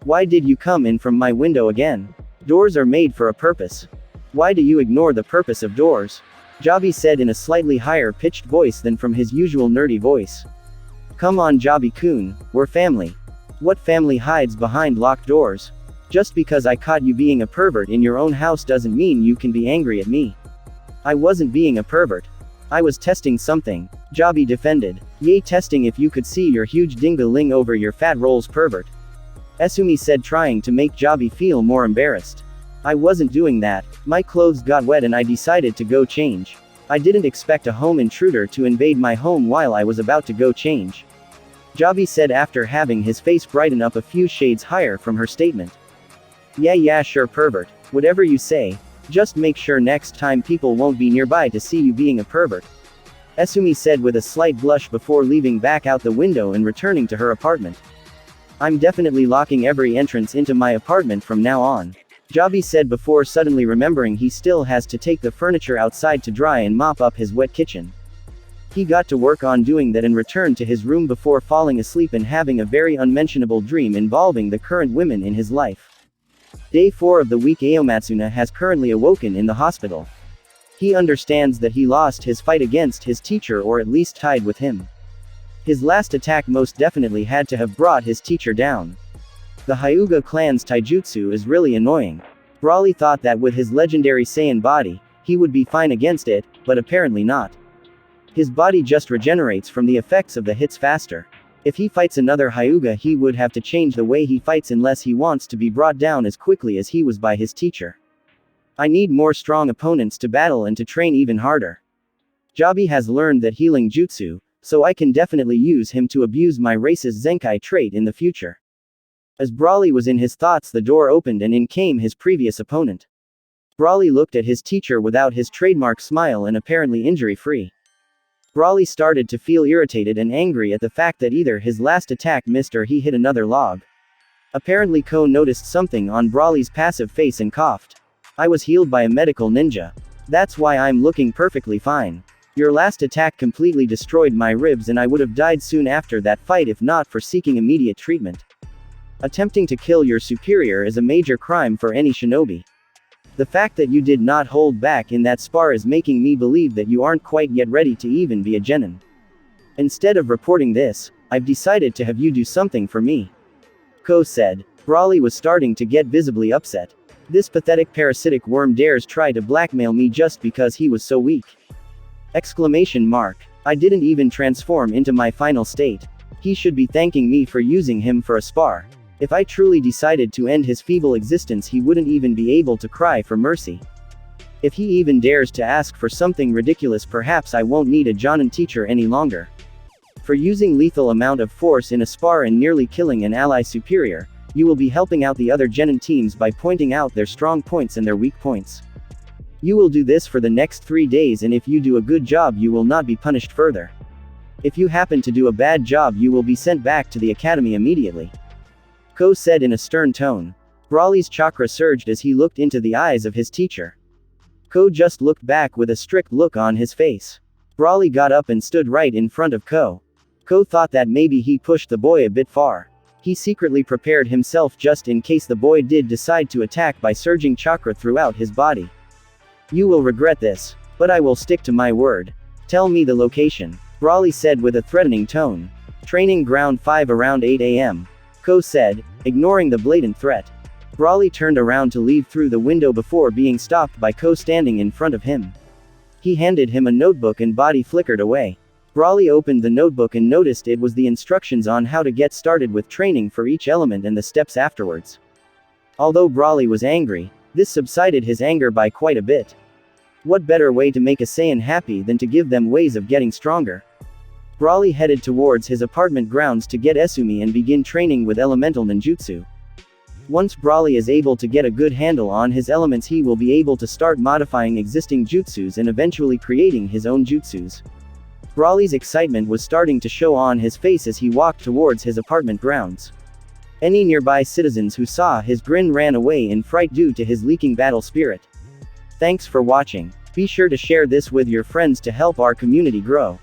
Why did you come in from my window again? Doors are made for a purpose. Why do you ignore the purpose of doors? Jabi said in a slightly higher pitched voice than from his usual nerdy voice. Come on, Jabi-kun, we're family. What family hides behind locked doors? Just because I caught you being a pervert in your own house doesn't mean you can be angry at me. I wasn't being a pervert. I was testing something, Jabi defended. Yay, testing if you could see your huge dingaling over your fat rolls, pervert. Esumi said, trying to make Jabi feel more embarrassed. I wasn't doing that. My clothes got wet and I decided to go change. I didn't expect a home intruder to invade my home while I was about to go change. Jabi said after having his face brighten up a few shades higher from her statement. Yeah, sure, pervert. Whatever you say. Just make sure next time people won't be nearby to see you being a pervert. Esumi said with a slight blush before leaving back out the window and returning to her apartment. I'm definitely locking every entrance into my apartment from now on. Jabi said before suddenly remembering he still has to take the furniture outside to dry and mop up his wet kitchen. He got to work on doing that and returned to his room before falling asleep and having a very unmentionable dream involving the current women in his life. Day 4 of the week. Aomatsuna has currently awoken in the hospital. He understands that he lost his fight against his teacher, or at least tied with him. His last attack most definitely had to have brought his teacher down. The Hyuga clan's taijutsu is really annoying. Broly thought that with his legendary Saiyan body, he would be fine against it, but apparently not. His body just regenerates from the effects of the hits faster. If he fights another Hyuga, he would have to change the way he fights unless he wants to be brought down as quickly as he was by his teacher. I need more strong opponents to battle and to train even harder. Jabi has learned that healing jutsu, so I can definitely use him to abuse my race's Zenkai trait in the future. As Broly was in his thoughts, the door opened and in came his previous opponent. Broly looked at his teacher without his trademark smile and apparently injury-free. Broly started to feel irritated and angry at the fact that either his last attack missed or he hit another log. Apparently Ko noticed something on Broly's passive face and coughed. I was healed by a medical ninja. That's why I'm looking perfectly fine. Your last attack completely destroyed my ribs and I would have died soon after that fight if not for seeking immediate treatment. Attempting to kill your superior is a major crime for any shinobi. The fact that you did not hold back in that spar is making me believe that you aren't quite yet ready to even be a genin. Instead of reporting this, I've decided to have you do something for me. Ko said. Broly was starting to get visibly upset. This pathetic parasitic worm dares try to blackmail me just because he was so weak. Exclamation mark. I didn't even transform into my final state. He should be thanking me for using him for a spar. If I truly decided to end his feeble existence, he wouldn't even be able to cry for mercy. If he even dares to ask for something ridiculous, perhaps I won't need a Jonin teacher any longer. For using lethal amount of force in a spar and nearly killing an ally superior, you will be helping out the other genin teams by pointing out their strong points and their weak points. You will do this for the next 3 days, and if you do a good job you will not be punished further. If you happen to do a bad job you will be sent back to the academy immediately. Ko said in a stern tone. Broly's chakra surged as he looked into the eyes of his teacher. Ko just looked back with a strict look on his face. Broly got up and stood right in front of Ko. Ko thought that maybe he pushed the boy a bit far. He secretly prepared himself just in case the boy did decide to attack by surging chakra throughout his body. You will regret this. But I will stick to my word. Tell me the location. Broly said with a threatening tone. Training ground 5 around 8 AM. Ko said, ignoring the blatant threat. Broly turned around to leave through the window before being stopped by Ko standing in front of him. He handed him a notebook and body flickered away. Broly opened the notebook and noticed it was the instructions on how to get started with training for each element and the steps afterwards. Although Broly was angry, this subsided his anger by quite a bit. What better way to make a Saiyan happy than to give them ways of getting stronger? Broly headed towards his apartment grounds to get Esumi and begin training with elemental ninjutsu. Once Broly is able to get a good handle on his elements, he will be able to start modifying existing jutsus and eventually creating his own jutsus. Broly's excitement was starting to show on his face as he walked towards his apartment grounds. Any nearby citizens who saw his grin ran away in fright due to his leaking battle spirit. Thanks for watching. Be sure to share this with your friends to help our community grow.